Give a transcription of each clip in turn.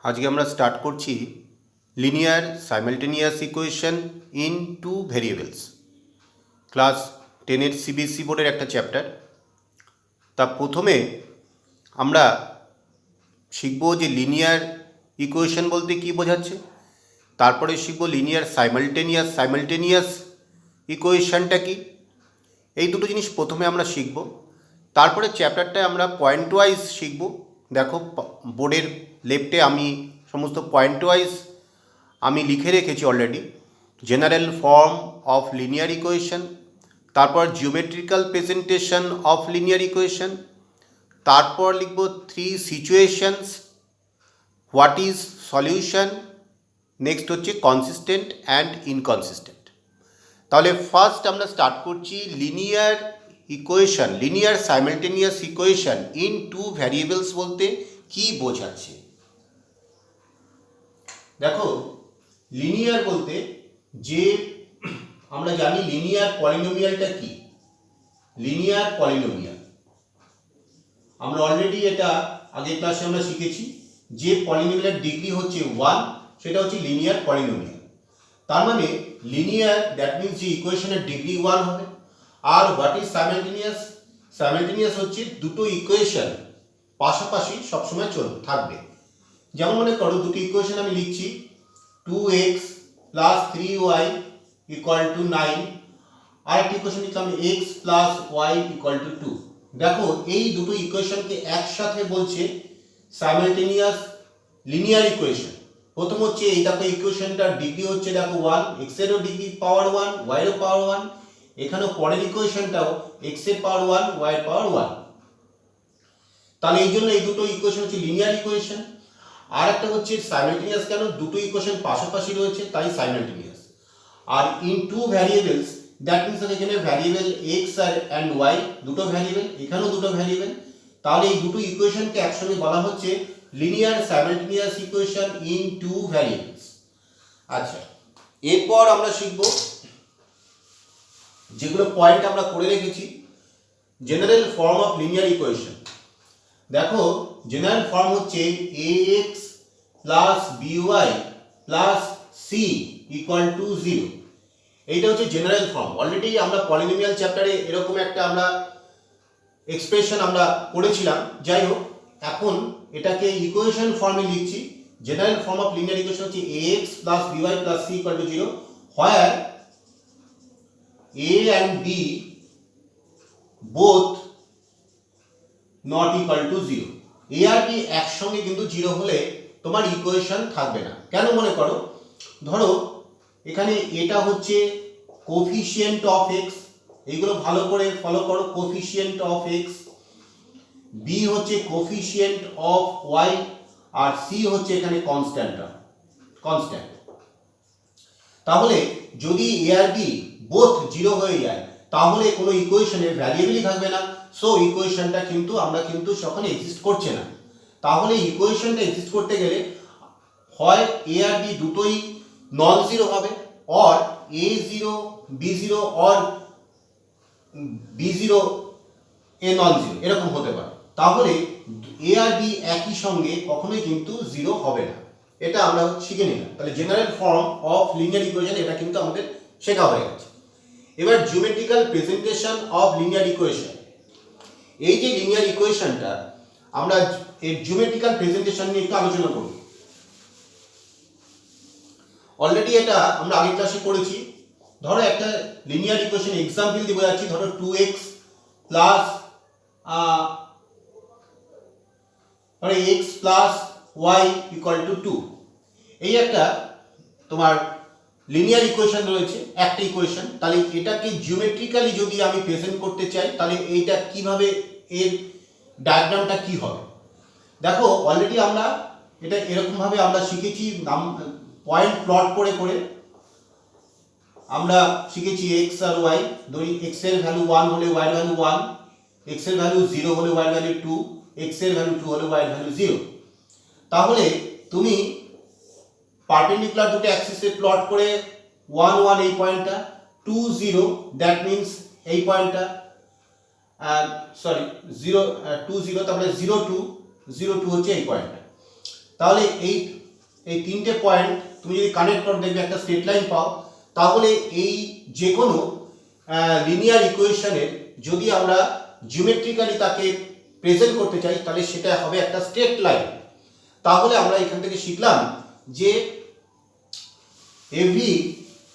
আজকে আমরা স্টার্ট করছি linear simultaneous equation in two variables, class 10-এর সিবিএসসি বোর্ডের একটা চ্যাপ্টার। তা প্রথমে আমরা শিখব যে লিনিয়ার ইকুয়েশন বলতে কী বোঝাচ্ছে, তারপরে শিখব লিনিয়ার সাইমালটেনিয়াস ইকুয়েশনটা কি। এই দুটো জিনিস প্রথমে আমরা শিখব, তারপরে চ্যাপ্টারটায় আমরা পয়েন্ট ওয়াইজ শিখব। দেখো বোর্ডের লেফটে আমি সমস্ত পয়েন্ট ওয়াইজ আমি লিখে রেখেছি already. General form of linear equation, তারপর geometrical presentation of linear equation, তারপর লিখব 3 situations, what is solution, next হচ্ছে কনসিস্টেন্ট অ্যান্ড ইনকনসিস্টেন্ট। তাহলে ফার্স্ট আমরা স্টার্ট করছি linear equation, linear simultaneous equation in two variables বলতে কি বোঝাচ্ছে। দেখো লিনিয়ার বলতে যে আমরা জানি লিনিয়ার পলিনোমিয়ালটা কি। লিনিয়ার পলিনোমিয়াল আমরা অলরেডি এটা আগের ক্লাসে আমরা শিখেছি যে পলিনোমিয়ালের ডিগ্রি হচ্ছে 1, সেটা হচ্ছে লিনিয়ার পলিনোমিয়াল। তার মানে লিনিয়ার দ্যাট মিনস যে ইকুয়েশনের ডিগ্রি 1 হবে। আর হোয়াট ইজ সাইমালটেনিয়াস, সাইমালটেনিয়াস হচ্ছে দুটো ইকুয়েশন পাশাপাশি সবসময় থাকবে। যেমন মনে করো দুটো ইকুয়েশন আমি লিখছি 2x plus 3y equal to 9, আর একটি ইকুয়েশন লিখলাম x plus y equal to 2। দেখো এই দুটো ইকুয়েশনকে একসাথে বলছে সাইমালটেনিয়াস লিনিয়ার ইকুয়েশন। প্রথম হচ্ছে এই দেখো ইকুয়েশনটার ডিগ্রি হচ্ছে দেখো 1, x এরও ডিগ্রি পাওয়ার 1, y এরও পাওয়ার 1, এখানেও পরের ইকুয়েশনটাও x এর পাওয়ার 1, y এর পাওয়ার 1। তাহলে এই জন্য এই দুটো ইকুয়েশন হচ্ছে লিনিয়ার ইকুয়েশন। আর একটা হচ্ছে সাইমালটেনিয়াস, কেন দুটো ইকুয়েশন পাশাপাশি রয়েছে তাই সাইমালটেনিয়াস। আর in two variables that means এখানে ভ্যারিয়েবল x অ্যান্ড y দুটো ভ্যারিয়েবল, এখানেও দুটো ভ্যারিয়েবল। তাহলে এই দুটো ইকুয়েশনকে একসঙ্গে বলা হচ্ছে linear simultaneous equation in two variables. আচ্ছা, এরপর আমরা শিখব যেগুলো পয়েন্ট আমরা করে রেখেছি। General form of linear equation. দেখো জেনারেল ফর্ম হচ্ছে ax plus by plus c equal to 0। এইটা হচ্ছে জেনারেল ফর্ম। অলরেডি আমরা পলিনোমিয়াল চ্যাপ্টারে এরকম একটা আমরা এক্সপ্রেশন আমরা পড়েছিলাম। যাই হোক, এখন এটাকে ইকুয়েশন ফর্মে লিখছি। General form of linear equation হচ্ছে ax plus by plus c equal to 0, where a and b both not equal to 0। A আর বি একসঙ্গে কিন্তু 0 হলে তোমার ইকুয়েশন থাকবে না। কেন মনে করো, ধরো এখানে এটা হচ্ছে কোফিশিয়েন্ট অফ এক্স, এইগুলো ভালো করে ফলো করো। কোফিশিয়েন্ট অফ এক্স, বি হচ্ছে কোফিশিয়েন্ট অফ ওয়াই, আর সি হচ্ছে এখানে কনস্ট্যান্ট। তাহলে যদি এ আর বি বোথ 0 হয়ে যায় তাহলে কোনো ইকুয়েশনের ভ্যারিয়েবলই থাকবে না। সো ইকুয়েশনটা কিন্তু আমরা কিন্তু তখন এক্সিস্ট করছে না। তাহলে ইকুয়েশনটা এক্সিস্ট করতে গেলে হয় এ আর বি দুটোই নন জিরো হবে, or a0 b0 or b0 a non zero, এরকম হতে পারে। তাহলে এ আর বি একই সঙ্গে কখনোই কিন্তু 0 হবে না। এটা আমরা শিখে নিলাম। তাহলে general form of linear equation এটা কিন্তু আমাদের শেখা হয়ে গেছে। এবার geometrical presentation of linear equation. এই যে লিনিয়ার ইকুয়েশনটা আমরা এর জিওমেট্রিক্যাল প্রেজেন্টেশন নিয়ে একটু আলোচনা করব। অলরেডি এটা আমরা আগের ক্লাসে করেছি। ধরো একটা লিনিয়ার ইকুয়েশন এক্সাম্পল দিয়ে বোঝাচ্ছি। ধরো 2x plus x plus y equal to 2, এই একটা তোমার লিনিয়ার ইকুয়েশন রয়েছে, একটা ইকুয়েশন। তাহলে এটাকে জিওমেট্রিক্যালি যদি আমি প্রেজেন্ট করতে চাই তাহলে এইটা কিভাবে, এর ডায়াগ্রামটা কি হবে। দেখো অলরেডি আমরা এটা এরকম ভাবে আমরা শিখেছি, পয়েন্ট প্লট করে করে আমরা শিখেছি x আর y। ধরি x এর ভ্যালু 1 হলে y এর ভ্যালু 1, x এর ভ্যালু 0 হলে y এর ভ্যালু 2, x এর ভ্যালু 2 হলে y এর ভ্যালু 0। তাহলে তুমি পারপেন্ডিকুলার দুটো অ্যাক্সিসে প্লট করে 1 1 এই পয়েন্টটা, 2 0 দ্যাট মিন্স এই পয়েন্টটা, সরি 0 2 0, তারপরে 0 2 হচ্ছে এই পয়েন্টটা। তাহলে এই তিনটে পয়েন্ট তুমি যদি কানেক্ট করো দেখবে একটা স্ট্রেট লাইন পাও। তাহলে এই যে কোনো লিনিয়ার ইকুয়েশনের যদি আমরা জিওমেট্রিক্যালি তাকে প্রেজেন্ট করতে চাই তাহলে সেটা হবে একটা স্ট্রেট লাইন। তাহলে আমরা এখান থেকে শিখলাম যে এভরি,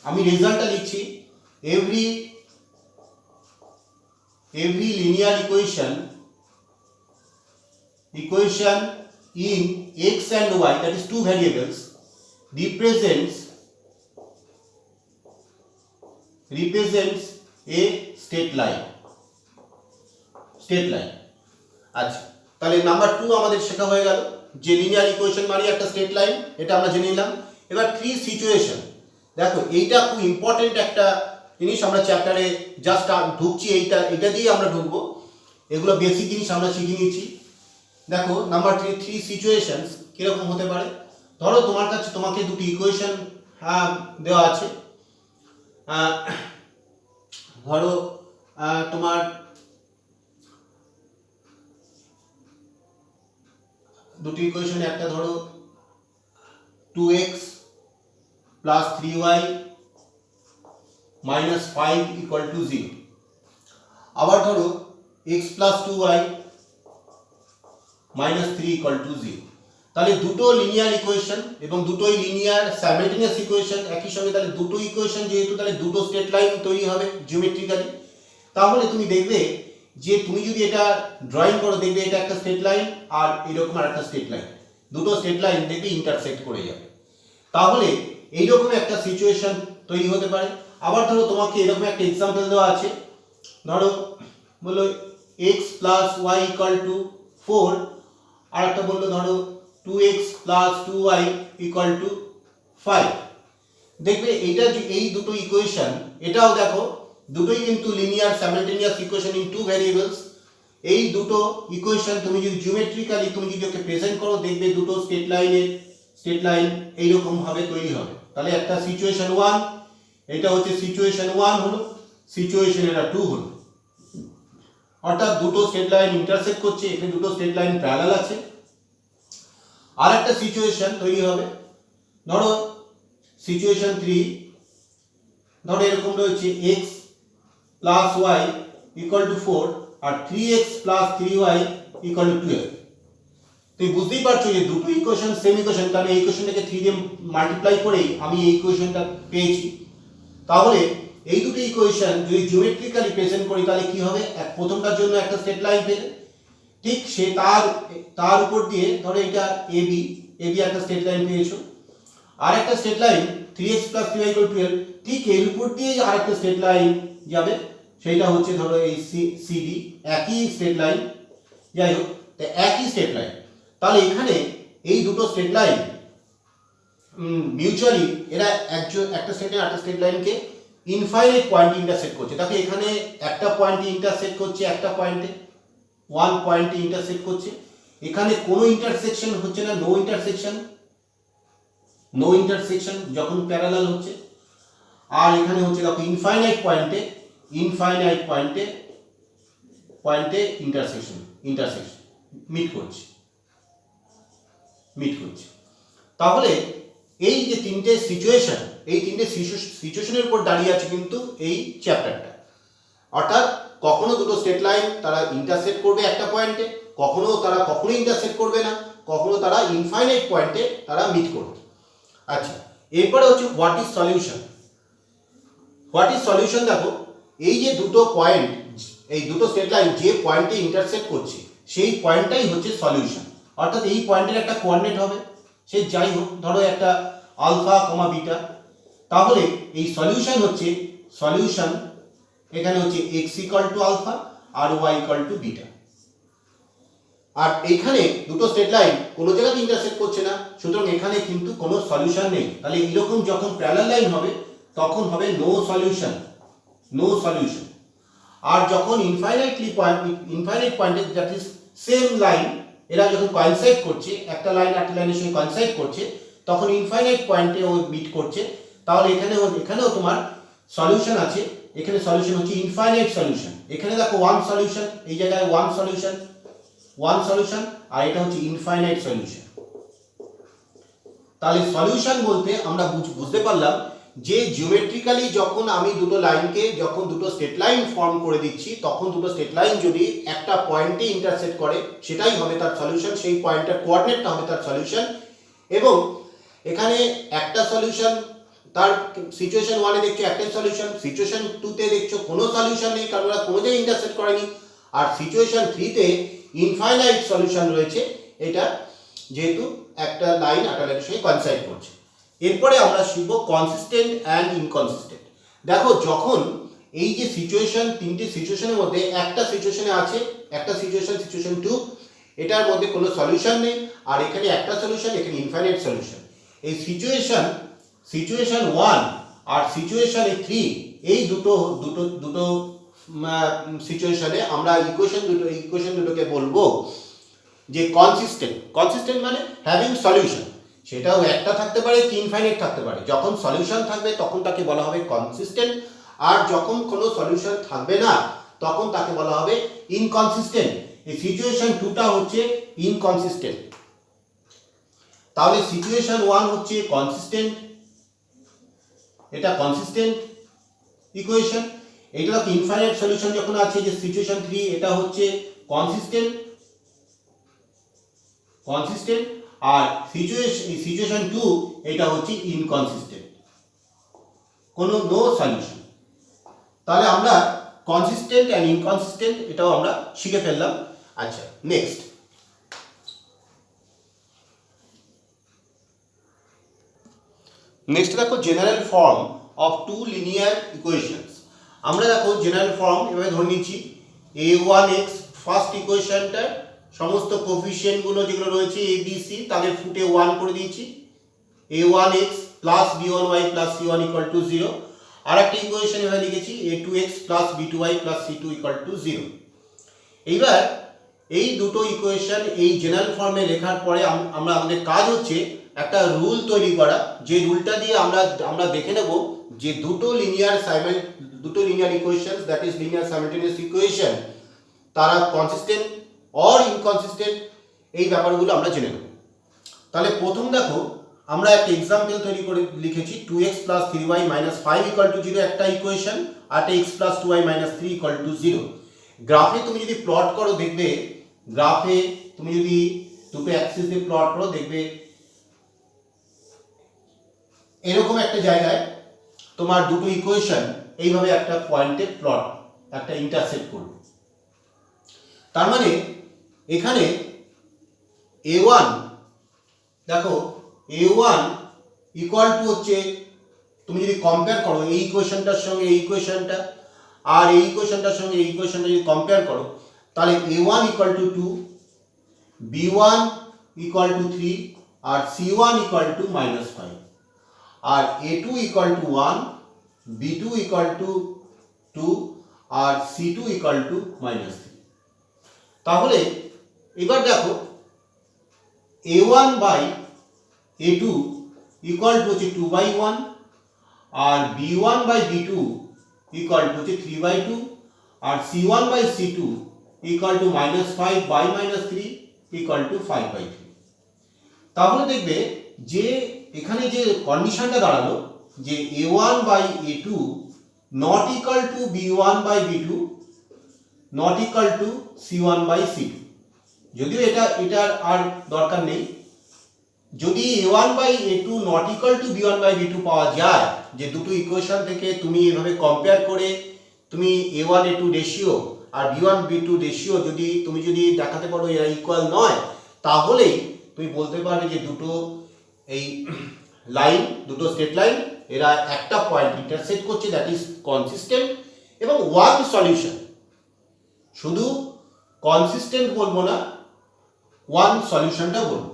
আমি রেজাল্টটা লিখছি, every linear equation in x and y, that is two variables, represents a straight line. আচ্ছা, তাহলে নাম্বার 2 আমাদের শেখা হয়ে গেল যে লিনিয়ার ইকুয়েশন মানে একটা স্ট্রেট লাইন, এটা আমরা জেনে নিলাম। এবার 3 সিচুয়েশন, দেখো এইটা খুব ইম্পর্টেন্ট একটা জিনিস। আমরা চ্যাপ্টারে জাস্ট ঢুকছি, এটা দিয়ে আমরা ঢুকবো, এগুলো বেসিক জিনিস আমরা শিখে নিয়েছি। দেখো নাম্বার 3 সিচুয়েশনস কিরকম হতে পারে। ধরো তোমাকে দুটি ইকুয়েশন দেওয়া আছে। ধরো তোমার দুটি ইকুয়েশন, একটা ধরো 2x plus 3y minus 5 equal to 0, আবার ধরো x plus 2y minus 3 equal to 0। তাহলে দুটো লিনিয়ার ইকুয়েশন এবং দুটোই লিনিয়ার সাইমালটেনিয়াস ইকুয়েশন একই সঙ্গে, তাহলে দুটো ইকুয়েশন যেহেতু, তাহলে দুটো স্ট্রেট লাইন তৈরি হবে জিওমেট্রিক্যালি। তাহলে তুমি দেখবে যে তুমি যদি এটা ড্রয়িং করো দেখবে এটা একটা স্ট্রেট লাইন আর এরকম আর একটা স্ট্রেট লাইন, দুটো স্ট্রেট লাইন দেখবে ইন্টারসেক্ট করে যাবে। তাহলে এইরকম একটা সিচুয়েশন তৈরি হতে পারে। আবার ধরো তোমাকে এরকম একটা এক্সাম্পল দেওয়া আছে, ধরো বললো x plus y equal to 4, আর একটা বললো ধরো 2x plus 2y equal to 5। দেখবে এইটা এই দুটো ইকুয়েশন, এটাও দেখো দুটোই কিন্তু linear simultaneous equation in two variables. এই দুটো ইকুয়েশন তুমি যদি জিওমেট্রিক্যালি তুমি যদি ওকে প্রেজেন্ট করো দেখবে দুটো স্ট্রেট লাইন এইরকম ভাবে তৈরি হবে। তাহলে একটা সিচুয়েশন 1, এটা হচ্ছে সিচুয়েশন 1 হলো, সিচুয়েশন এটা 2 হলো, অর্থাৎ দুটো স্ট্রেট লাইন ইন্টারসেক্ট করছে, এখানে দুটো স্ট্রেট লাইন প্যারালাল আছে। আর একটা সিচুয়েশন তৈরি হবে, ধরো সিচুয়েশন 3, ধরো এরকম রয়েছে x plus y equal to 4 R 3x plus 3y equal to 12। তুমি বুঝতেই পারছো যে দুটো ইকুয়েশন সেম ইকুয়েশন, কারণ এই ইকুয়েশনটাকে 3 দিয়ে মাল্টিপ্লাই করেই আমি এই ইকুয়েশনটা পেয়েছি। তাহলে এই দুটো ইকুয়েশন যদি জিওমেট্রিক্যালি প্রেজেন্ট করি তাহলে কি হবে, প্রথমটার জন্য একটা স্ট্রেট লাইন পেলে, ঠিক সে তার উপর দিয়ে ধরো এটা AB একটা স্ট্রেট লাইন পেয়েছো, আর একটা straight line 3x plus 3y equal to 12, ঠিক এর উপর দিয়ে আরেকটা স্ট্রেট লাইন যাবে, সেটা হচ্ছে ধরো এই CD, একই স্ট্রেট লাইন, যাই হোক একই স্ট্রেট লাইন। তাহলে এখানে এই দুটো স্ট্রেট লাইন মিউচুয়ালি এরা একটা স্ট্রেট লাইন একটা স্ট্রেট লাইনকে ইনফাইনাইট পয়েন্টে ইন্টারসেক্ট করছে। দেখো এখানে একটা পয়েন্টে ইন্টারসেক্ট করছে, একটা পয়েন্টে 1 পয়েন্টে ইন্টারসেক্ট করছে, এখানে কোনো ইন্টারসেকশন হচ্ছে না, নো ইন্টারসেকশন যখন প্যারালাল হচ্ছে। আর এখানে হচ্ছে দেখো ইনফাইনাইট পয়েন্টে ইন্টারসেকশন মিট করছে। তাহলে এই যে তিনটে সিচুয়েশন, এই তিনটে সিচুয়েশনের উপর দাঁড়িয়ে আছে কিন্তু এই চ্যাপ্টারটা। অর্থাৎ কখনো দুটো স্ট্রেট লাইন তারা ইন্টারসেক্ট করবে একটা পয়েন্টে, কখনো ইন্টারসেক্ট করবে না, কখনো তারা ইনফাইনাইট পয়েন্টে তারা মিট করবে। আচ্ছা, এরপরে হচ্ছে হোয়াট ইজ সলিউশন। দেখো এই যে দুটো পয়েন্ট, এই দুটো স্ট্রেট লাইন যে পয়েন্টে ইন্টারসেক্ট করছে সেই পয়েন্টটাই হচ্ছে সলিউশন। অর্থাৎ এই পয়েন্টের একটা কোঅর্ডিনেট হবে, সে যাই হোক ধরো একটা আলফা কমা বিটা। তাহলে এই সলিউশন এখানে হচ্ছে x equal to আলফা আর y equal to বিটা। আর এখানে দুটো স্ট্রেট লাইন কোনো জায়গাতে ইন্টারসেক্ট করছে না, সুতরাং এখানে কিন্তু কোনো সলিউশন নেই। তাহলে এরকম যখন প্যারালাল লাইন হবে তখন হবে নো সলিউশন। আর যখন ইনফাইনাইট পয়েন্টে দ্যাট ইজ সেম লাইন, এরা যখন কোইনসাইড করছে, একটা লাইন একটা লাইনের সঙ্গে কোইনসাইড করছে, তখন ইনফাইনাইট পয়েন্টে ও মিট করছে। তাহলে এখানেও তোমার সলিউশন আছে, এখানে সলিউশন হচ্ছে ইনফাইনাইট সলিউশন। এখানে দেখো ওয়ান সলিউশন, এই জায়গায় ওয়ান সলিউশন, আর এটা হচ্ছে ইনফাইনাইট সলিউশন। তাহলে সলিউশন বলতে আমরা বুঝতে পারলাম যে জিওমেট্রিক্যালি যখন আমি দুটো লাইনকে যখন দুটো স্ট্রেট লাইন ফর্ম করে দিচ্ছি তখন দুটো স্ট্রেট লাইন যদি একটা পয়েন্টে ইন্টারসেক্ট করে সেটাই হবে তার সলিউশন, সেই পয়েন্টের কোঅর্ডিনেটটা হবে তার সলিউশন। এবং এখানে একটা সলিউশন, তার সিচুয়েশন 1 এ দেখছো একটাই সলিউশন, সিচুয়েশন 2 তে দেখছো কোনো সলিউশন নেই কারণ ওরা কোনো জায়গায় ইন্টারসেক্ট করেনি, আর সিচুয়েশন 3 তে ইনফাইনাইট সলিউশন রয়েছে, এটা যেহেতু একটা লাইন একটা লাইনের সঙ্গে কোইনসাইড করছে। এরপরে আমরা শিখব কনসিস্টেন্ট অ্যান্ড ইনকনসিস্টেন্ট। দেখো যখন এই যে সিচুয়েশন, তিনটি সিচুয়েশনের মধ্যে একটা সিচুয়েশনে আছে, একটা সিচুয়েশন 2, এটার মধ্যে কোনো সলিউশন নেই, আর এখানে একটা সলিউশন, এখানে ইনফাইনাইট সলিউশন। এই সিচুয়েশন 1 আর সিচুয়েশন 3 এই দুটো সিচুয়েশনে আমরা ইকুয়েশন দুটোকে বলবো যে কনসিস্টেন্ট মানে হ্যাভিং সলিউশন। সেটাও একটা থাকতে পারে কি ইনফাইনাইট থাকতে পারে। যখন সলিউশন থাকবে তখন তাকে বলা হবে কনসিস্টেন্ট, আর যখন কোনো সলিউশন থাকবে না তখন তাকে বলা হবে ইনকনসিস্টেন্ট। এই সিচুয়েশন 2টা হচ্ছে ইনকনসিস্টেন্ট। তাহলে সিচুয়েশন 1 হচ্ছে কনসিস্টেন্ট, এটা কনসিস্টেন্ট ইকুয়েশন। এটা ইনফাইনাইট সলিউশন যখন আছে যে সিচুয়েশন 3, এটা হচ্ছে কনসিস্টেন্ট, আর সিচুয়েশন 2 এটা হচ্ছে ইনকনসিস্টেন্ট, কোনো নো সলিউশন। তাহলে আমরা কনসিস্টেন্ট অ্যান্ড ইনকনসিস্টেন্ট এটাও আমরা শিখে ফেললাম। আচ্ছা, নেক্সট দেখো general form of two linear equations. আমরা দেখো জেনারেল ফর্ম এভাবে ধরে নিচ্ছি, a1x ফার্স্ট ইকুয়েশনটার সমস্ত কোফিশিয়েন্টগুলো যেগুলো রয়েছে a b c তাদের ফুটে 1 করে দিয়েছি, a1x plus b1y plus c1 equal to 0। আর একটা ইকুয়েশন এভাবে লিখেছি a2x plus b2y plus c2 equal to 0। এইবার এই দুটো ইকুয়েশন এই জেনারেল ফর্মে লেখার পরে আমাদের কাজ হচ্ছে একটা রুল তৈরি করা, যে রুলটা দিয়ে আমরা দেখে নেব যে দুটো linear equation, that is linear simultaneous equation, তারা কনসিস্টেন্ট অর ইনকনসিস্টেন্ট, এই ব্যাপারগুলো আমরা জেনে নেব। তাহলে প্রথম দেখো আমরা একটা এক্সাম্পল তৈরি করে লিখেছি 2x plus 3y minus 5 equal to 0 একটা ইকুয়েশন, আর x plus 2y minus 3 equal to 0। গ্রাফে তুমি যদি প্লট করো দেখবে, গ্রাফে তুমি যদি দুটো অ্যাক্সিস দিয়ে প্লট করো দেখবে এরকম একটা জায়গায় তোমার দুটো ইকুয়েশন এইভাবে একটা পয়েন্টে প্লট একটা ইন্টারসেক্ট করবে। তার মানে এখানে a1 দেখো a1 ইকুয়াল টু হচ্ছে, তুমি যদি কম্পেয়ার করো এই ইকুয়েশনটার সঙ্গে এই ইকুয়েশনটা আর এই ইকুয়েশনটার সঙ্গে এই ইকুয়েশনটা যদি কম্পেয়ার করো তাহলে a1 equal to 2, b1 equal to 3 আর c1 ইকুয়াল টু মাইনাস 5, আর a2 equal to 1, b2 equal to 2 আর c2 ইকুয়াল টু মাইনাস 3। তাহলে এবার দেখো a1 by a2 equal to হচ্ছে 2/1, আর b1 by b2 equal to হচ্ছে 3/2, আর c1 by c2 equal to minus 5 by minus 3 equal to 5/3। তাহলে দেখবে যে এখানে যে কন্ডিশনটা দাঁড়ালো যে a1 by a2 not equal to b1 by b2 not equal to c1 by c2। যদিও এটার আর দরকার নেই, যদি a1 by a2 not equal to b1 by b2 পাওয়া যায়, যে দুটো ইকুয়েশন থেকে তুমি এভাবে কম্পেয়ার করে তুমি a1 a2 রেশিও আর b1 b2 রেশিও যদি দেখাতে পারো এরা ইকুয়াল নয়, তাহলেই তুমি বলতে পারবে যে দুটো এই লাইন, দুটো স্ট্রেট লাইন, এরা একটা পয়েন্ট ইন্টারসেক্ট করছে, দ্যাট ইজ কনসিস্টেন্ট। এবং ওয়ান সলিউশন, শুধু কনসিস্টেন্ট বলবো না, ওয়ান সলিউশনটা বলবো।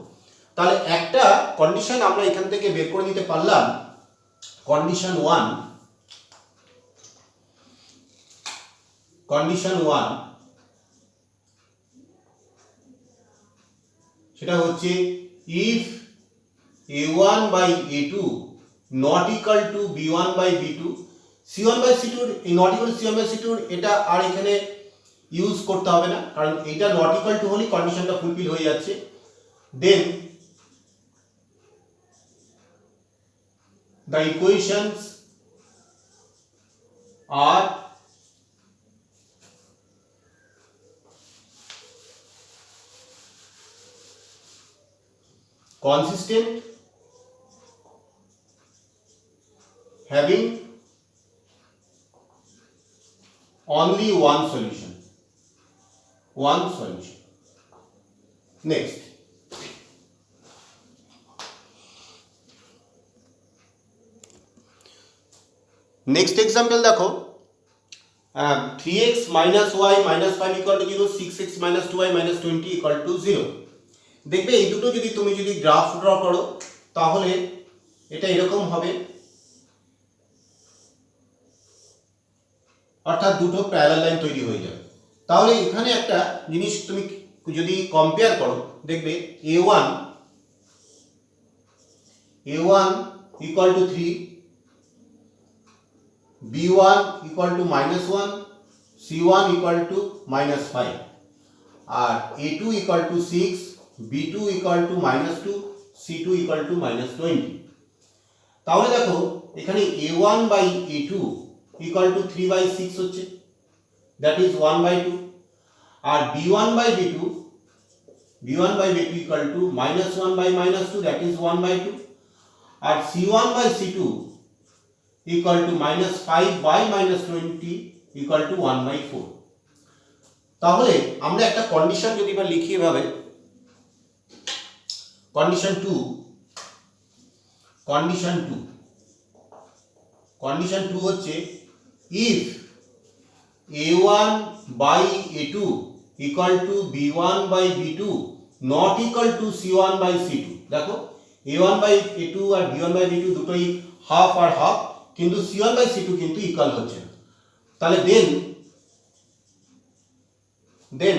তাহলে একটা কন্ডিশন আমরা এখান থেকে বের করে নিতে পারলাম, কন্ডিশন 1 সেটা হচ্ছে if a1 by a2 not equal to b1 by b2, c1 by c2 এই not equal to c1 by c2 এটা আর এখানে ইউজ করতে হবে না, কারণ এটা not equal to হলে কন্ডিশনটা ফুলফিল হয়ে যাচ্ছে। দেন the equations are consistent, having only one solution. Next, example দেখো, 3x minus y minus 5 equal to 0, 6x minus 2y minus 20 equal to 0. দেখবে এই দুটো যদি তুমি গ্রাফ ড্র করো তাহলে এটা এরকম হবে, অর্থাৎ দুটো প্যারালাল লাইন তৈরি হয়ে যাবে। তাহলে এখানে একটা জিনিস তুমি যদি কম্পেয়ার করো দেখবে a1 equal to 3, b1 equal to -1, c1 equal to -5 আর a2 equal to 6, b2 equal to -2, c2 equal to -20। তাহলে দেখো এখানে a1 by a2 equal to 3/6 হচ্ছে, that is 1/2, R b1 by b2 equal to -1 by -2, that is 1/2, R c1 by c2 equal to -5 by -20 equal to 1/4। তাহলে আমরা একটা condition যদি বা লিখি এভাবে, কন্ডিশন 2 হচ্ছে if a1 by a2 equal to b1 by b2 not equal to c1 by c2। দেখো a1 by a2 R b1 by b2 দুটোই হাফ আর হাফ, কিন্তু c1 by c2 কিন্তু ইকুয়াল হচ্ছে না। তাহলে then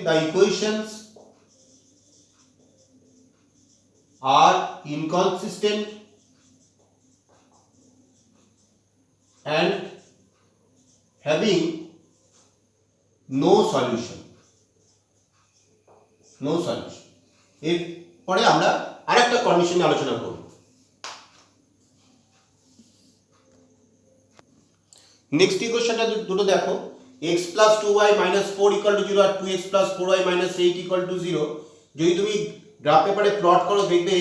the equations are inconsistent and having no solution। এরপরে আমরা আরেকটা কন্ডিশন নিয়ে আলোচনা করব। নেক্সট ইকুয়েশনটা দুটো দেখো, x plus 2y minus 4 equal to 0 R 2x plus 4y minus 8 equal to 0। যদি তুমি গ্রাফ পেপারে প্লট করো দেখবে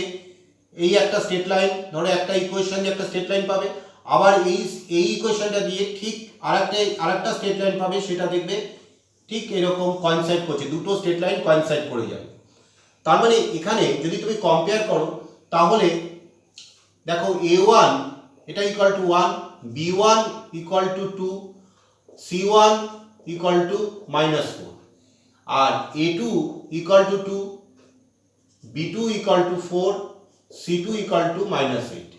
এই একটা স্ট্রেট লাইন, ধরো একটা ইকুয়েশন দিয়ে একটা স্ট্রেট লাইন পাবে, আবার এই ইকুয়েশনটা দিয়ে ঠিক আরেকটা স্ট্রেট লাইন পাবে, সেটা দেখবে ঠিক এরকম কোইনসাইড করছে, দুটো স্ট্রেট লাইন কোইনসাইড করে যাবে। তার মানে এখানে যদি তুমি কম্পেয়ার করো তাহলে দেখো a1 এটা equal to 1, b1 equal to 2, c1 equal to -4 আর a2 equal to 2, b2 equal to 4, c2 equal to -8।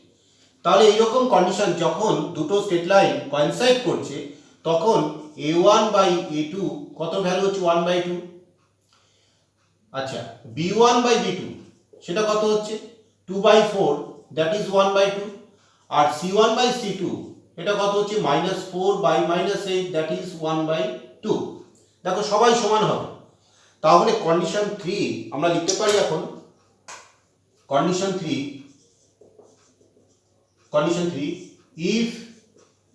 তাহলে এইরকম কন্ডিশন যখন দুটো স্ট্রেট লাইন কোইনসাইড করছে তখন a1 বাই a2 কত ভ্যালু হচ্ছে 1/2। আচ্ছা b1 বাই b2 সেটা কত হচ্ছে 2/4, that is 1/2, R c1 by c2 এটা কত হচ্ছে -4 বাই -8, দ্যাট ইজ 1/2। দেখো সবাই সমান হবে। তাহলে কন্ডিশন 3 আমরা লিখতে পারি এখন, condition 3 if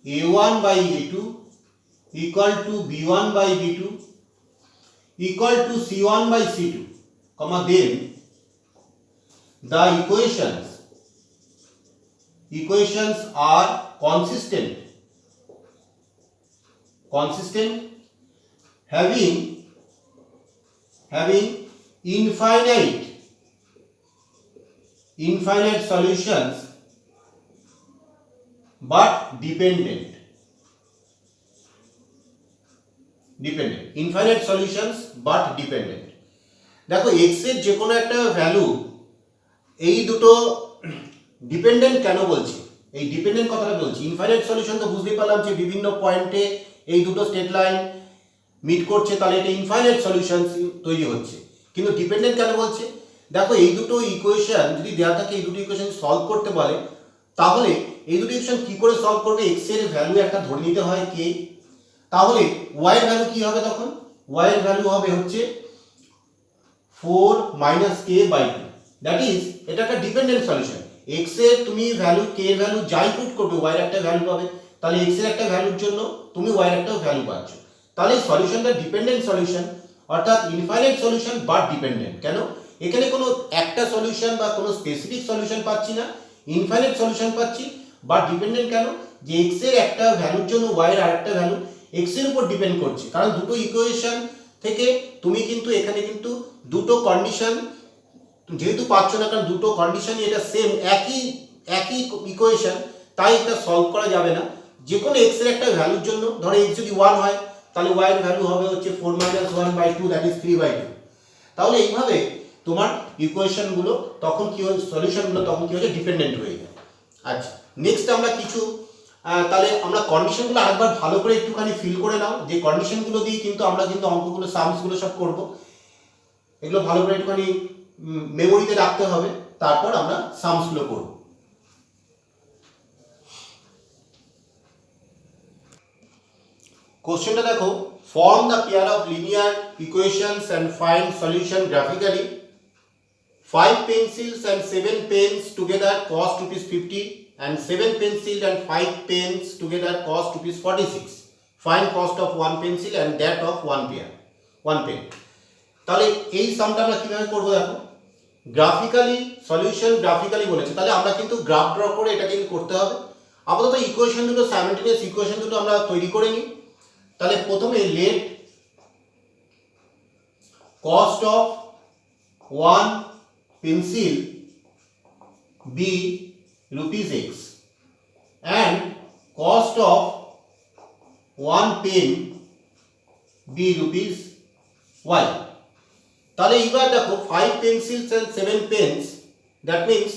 a1 by a2 equal to b1 by b2 equal to c1 by c2, then the equations are consistent having infinite solutions but dependent, infinite solutions but dependent। দেখো x এর যে কোনো একটা value, এই দুটো dependent কেন বলছি, এই ডিপেন্ডেন্ট কথাটা বলছি, ইনফাইনাইট সলিউশন তো বুঝতেই পারলাম যে বিভিন্ন পয়েন্টে এই দুটো স্ট্রেট লাইন মিট করছে, তাহলে এটা ইনফাইনাইট সলিউশন তৈরি হচ্ছে। কিন্তু ডিপেন্ডেন্ট কেন বলছে, দেখো এই দুটো ইকুয়েশন যদি দেওয়া থাকে, এই দুটো ইকুয়েশন সলভ করতে বলে, তাহলে এই দুটো ইকুয়েশন কি করে সলভ করবে, x এর ভ্যালু একটা ধরে নিতে হয় k, তাহলে y এর ভ্যালু কি হবে, তখন y এর ভ্যালু হবে হচ্ছে 4 minus K by 2, that is এটা একটা ডিপেন্ডেন্ট সলিউশন। এক্স এর তুমি ভ্যালু, কে এর ভ্যালু যাই পুট করবে ওয়াই এর একটা ভ্যালু পাবে, তাহলে এক্স এর একটা ভ্যালুর জন্য তুমি ওয়াই এর একটা ভ্যালু পাচ্ছ। তাহলে এই সলিউশনটা ডিপেন্ডেন্ট সলিউশন, অর্থাৎ ইনফাইনাইট সলিউশন বাট ডিপেন্ডেন্ট। কেন? এখানে কোনো একটা সলিউশন বা কোনো স্পেসিফিক সলিউশন পাচ্ছি না, ইনফাইনাইট সলিউশন পাচ্ছি। বাট ডিপেন্ডেন্ট কেন? যে এক্স এর একটা ভ্যালুর জন্য ওয়াই এর আরেকটা ভ্যালু এক্স এর উপর ডিপেন্ড করছে, কারণ দুটো ইকুয়েশন থেকে তুমি কিন্তু এখানে কিন্তু দুটো কন্ডিশন যেহেতু পাচ্ছ না, কারণ দুটো কন্ডিশনই এটা সেম, একই ইকুয়েশন, তাই এটা সলভ করা যাবে না। যে কোনো এক্স এর একটা ভ্যালুর জন্য, ধরো এক্স যদি 1 হয় তাহলে ওয়াই এর ভ্যালু হবে হচ্ছে 4 মাইনাস 1 বাই 2, দ্যাট ইজ 3/2। তাহলে এইভাবে তোমার ইকুয়েশনগুলো তখন কি হয়, সলিউশনগুলো তখন কি হচ্ছে, ডিপেন্ডেন্ট হয়ে যায়। আচ্ছা, নেক্সট আমরা কিছু তাহলে আমরা কন্ডিশনগুলো আরেকবার ভালো করে একটুখানি ফিল করে নাও, যে কন্ডিশনগুলো দিয়ে কিন্তু আমরা কিন্তু অঙ্কগুলো সামসগুলো সব করব। এগুলো ভালো করে একটুখানি মেমোরিতে রাখতে হবে, তারপর আমরা সামসগুলো করব। কোশ্চেনটা দেখো, form the pair of linear equations and find solution graphically. 5 pencils and 7 pens together cost ₹50, and 7 pencils and 5 pens together cost ₹46. Find cost of 1 pencil and that of 1 pen. তাহলে এই সামটা আমরা কিভাবে করব দেখো, গ্রাফিক্যালি সলিউশন গ্রাফিক্যালি বলেছে, তাহলে আমরা কিন্তু গ্রাফ ড্র করে এটা কিন্তু করতে হবে। আপাতত ইকুয়েশন দুটো সাইমেলটেনিয়াস ইকুয়েশন দুটো আমরা তৈরি করে নিই। তাহলে প্রথমে let cost of 1 pencil be ₹X and cost of 1 pen be ₹Y. তাহলে এবার দেখো 5 pencils and 7 pens, that means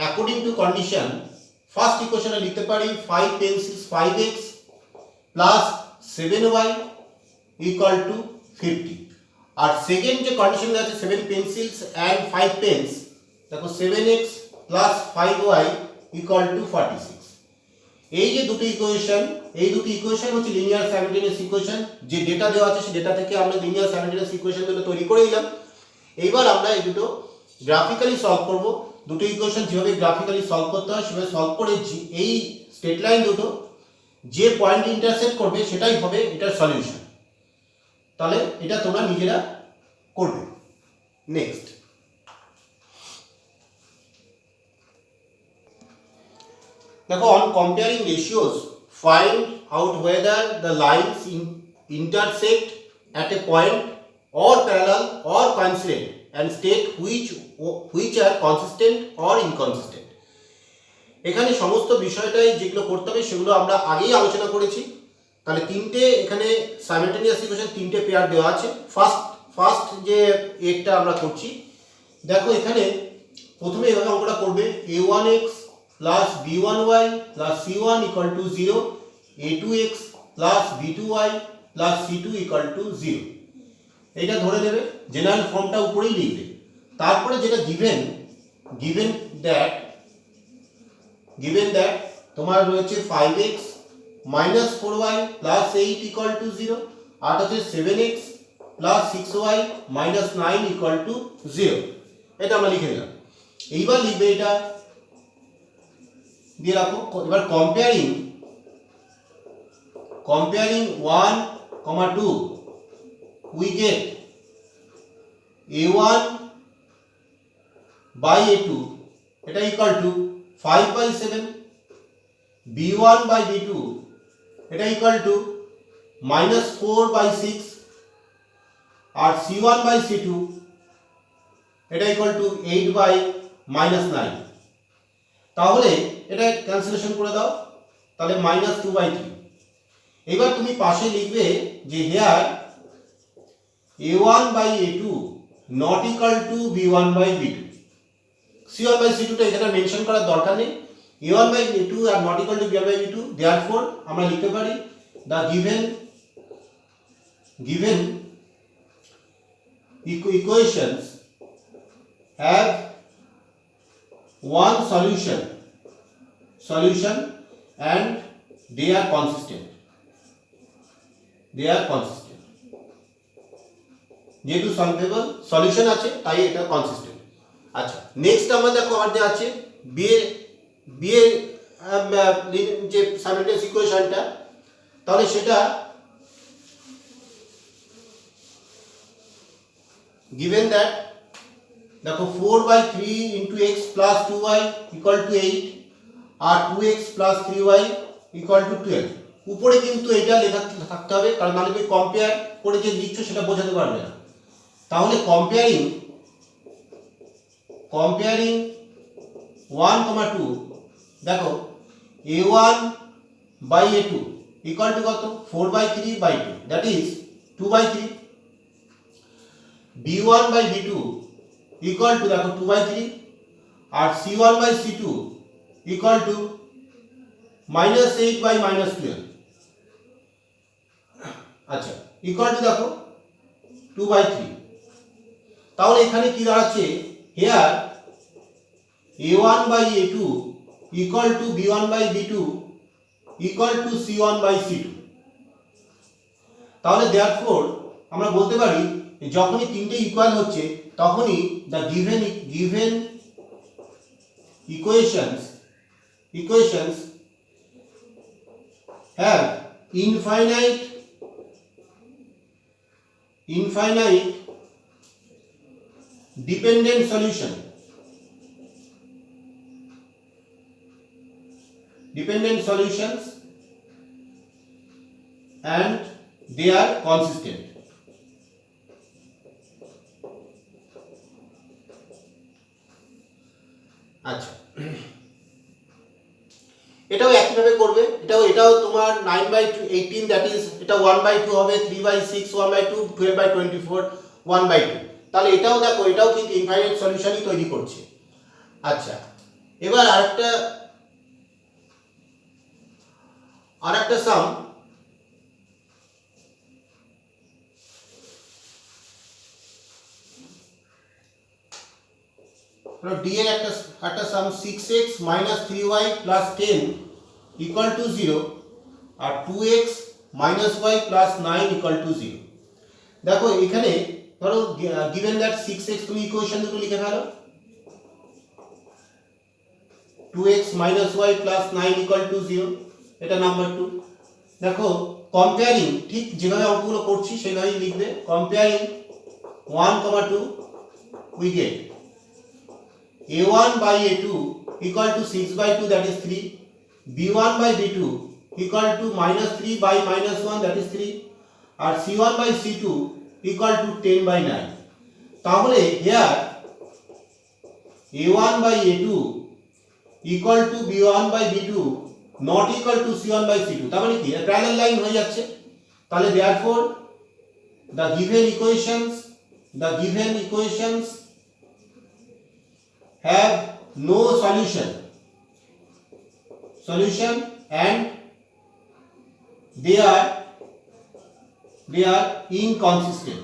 according to condition first ইকুয়েশনে লিখতে পারি 5 pencils 5x plus 7y equal to 50। আর সেকেন্ড যে কন্ডিশন আছে 7 pencils and 5 pens, দেখো 7x plus 5y equal to 46। এই যে দুটো ইকুয়েশন, এই দুটো ইকুয়েশন হচ্ছে লিনিয়ার সাইমেলটেনিয়াস ইকুয়েশন। যে ডেটা দেওয়া আছে সেই ডেটা থেকে আমরা লিনিয়ার সাইমেলটেনিয়াস ইকুয়েশন দুটো তৈরি করে দিলাম। এইবার আমরা এই দুটো গ্রাফিক্যালি সলভ করব। দুটো ইকুয়েশন যেভাবে গ্রাফিক্যালি সলভ করতে হয় সেভাবে সলভ করে এই স্ট্রেট লাইন দুটো যে পয়েন্ট ইন্টারসেক্ট করবে সেটাই হবে এটার সলিউশন। তাহলে এটা তোমরা নিজেরা করবে। নেক্সট দেখো, on comparing ratios find out whether the lines intersect at a point or parallel or coincident and state which are consistent or inconsistent। এখানে সমস্ত বিষয়টাই যেগুলো করতে হবে সেগুলো আমরা আগেই আলোচনা করেছি। তাহলে তিনটে এখানে সাইমেলটেনিয়াস ইকুয়েশন তিনটে পেয়ার দেওয়া আছে। ফার্স্ট যে একটা আমরা করছি, দেখো এখানে প্রথমে এভাবে অঙ্কটা করবে a1x plus b1y plus c1 equal to 0, a2x plus b2y plus c2 equal to 0। এটা ধরে নেবে, জেনারেল ফর্মটা উপরেই লিখবে। তারপরে যেটা given that তোমার রয়েছে 5x minus 4y plus 8 equal to 0, আর হচ্ছে 7x plus 6y minus 9 equal to 0। এটা আমরা লিখে নিলাম। এইবার লিখবে এটা দিয়ে রাখো। এবার comparing 1, 2 we get a1 by a2 এটা equal to 5/7, b1 by b2 এটা equal to -4/6, R c1 by c2 এটা equal to 8/-9। তাহলে এটা ক্যান্সেলেশন করে দাও, তাহলে -2/3। এবার তুমি পাশে লিখবে যে hair a1 by a2 not equal to b1 by b2। c1 by c2 টা এখানে মেনশন করার দরকার নেই। a1 by a2 R not equal to b1 by b2, therefore আমরা লিখতে পারি the given equations have one solution and they are consistent। যেহেতু solvable solution আছে তাই এটা কনসিস্টেন্ট। আচ্ছা, নেক্সট আমরা দেখো আমাদের আছে বিয়ে বিয়ে যে সাইমেলটেনিয়াস ইকুয়েশনটা, তাহলে সেটা given that দেখো 4/3 into x plus 2y equal to 8 R 2x plus 3y equal to 12। উপরে কিন্তু এটা লেখা থাকতে হবে, কারণ নাহলে তুমি কম্পেয়ার করে যে লিখছো সেটা বোঝাতে পারবে না। তাহলে কম্পেয়ারিং 1, 2 দেখো a1 by a2 equal to কত 4/3/2 that is 2/3। b1 by b2 equal to দেখো 2/3 আর c1 by c2 equal to -8 by -12। আচ্ছা, equal to দেখো 2/3। তাহলে এখানে কি দাঁড়াচ্ছে, here a1 by a2 equal to b1 by b2 equal to c1 by c2। তাহলে therefore আমরা বলতে পারি যখনই তিনটে ইকুয়াল হচ্ছে তখনই the given equations have infinite dependent solutions and they are consistent। আচ্ছা, এটাও একইভাবে করবে, এটাও তোমার 9/18 দ্যাট ইজ এটা 1/2 হবে, 3/6 1/2, 12/24 1/2। তাহলে এটাও দেখো, এটাও কিন্তু ইনফাইনাইট সলিউশনই তৈরি করছে। আচ্ছা, এবার আরেকটা সাম, d এর একটা সাম 6x - 3y + 10 equal to 0 R 2x - y + 9 equal to 0। দেখো এখানে ধরো given that 6x তুমি ইকুয়েশন দুটো লিখে ফেলো, 2x - y + 9 equal to 0, এটা নাম্বার 2। দেখো কম্পেয়ারিং ঠিক যেভাবে অঙ্কগুলো করছি সেইভাবেই লিখবে। Comparing 1, 2 we get a1 by a2 equal to 6/2 that is 3, b1 by b2 equal to -3 by -1 that is 3 আর c1 by c2 equal to 10/9। তাহলে here a1 by a2 equal to b1 by b2 not equal to c1 by c2, তার মানে কি parallel line হয়ে যাচ্ছে। তাহলে therefore the given equations have no solution and they are inconsistent।